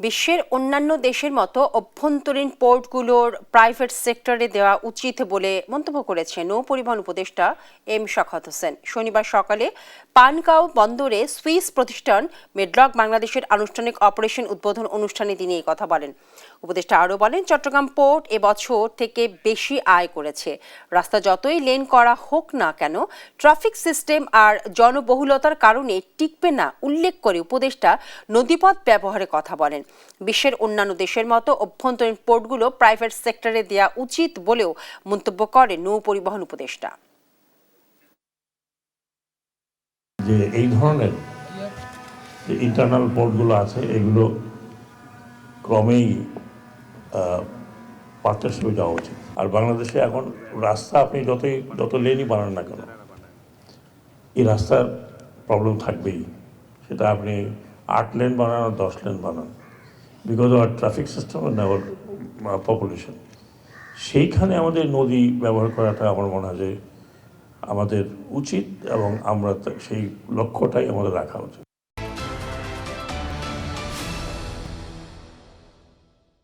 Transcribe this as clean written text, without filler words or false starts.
বিশ্বের অন্যান্য দেশের মতো অভ্যন্তরীণ পোর্টগুলোর প্রাইভেট সেক্টরে দেওয়া উচিত বলে মন্তব্য করেছেন নৌ পরিবহন উপদেষ্টা এম শওকত হোসেন। শনিবার সকালে পানগাঁও বন্দরে সুইস প্রতিষ্ঠান মেডলক বাংলাদেশের আনুষ্ঠানিক অপারেশন উদ্বোধন অনুষ্ঠানে তিনি এই কথা বলেন। উপদেষ্টা আরও বলেন, চট্টগ্রাম পোর্ট এবছর থেকে বেশি আয় করেছে। রাস্তা যতই লেন করা হোক না কেন, ট্রাফিক সিস্টেম আর জনবহুলতার কারণে টিকবে না উল্লেখ করে উপদেষ্টা নদীপথ ব্যবহারের কথা বলেন। বিশ্বের অন্যান্য দেশের মতো অভ্যন্তরীণ পোর্টগুলো প্রাইভেট সেক্টরে দেওয়া উচিত বলেও মন্তব্য করেন নৌ পরিবহন উপদেষ্টা। যে এই ধরনের যে ইন্টারনাল পোর্টগুলো আছে এগুলো ক্রমেই পার্টনারশিপে যাওয়া উচিত। আর বাংলাদেশে এখন রাস্তা আপনি যত লেনই বানান না কেন, এই রাস্তার প্রবলেম থাকবেই। সেটা আপনি 8 লেন বানান আর 10 লেন বানান, because of traffic system and our population. সেইখানে আমাদের নদী ব্যবহার করাটা আমার মনে হয় যে আমাদের উচিত, এবং আমরা সেই লক্ষ্যটাই আমাদের রাখা উচিত।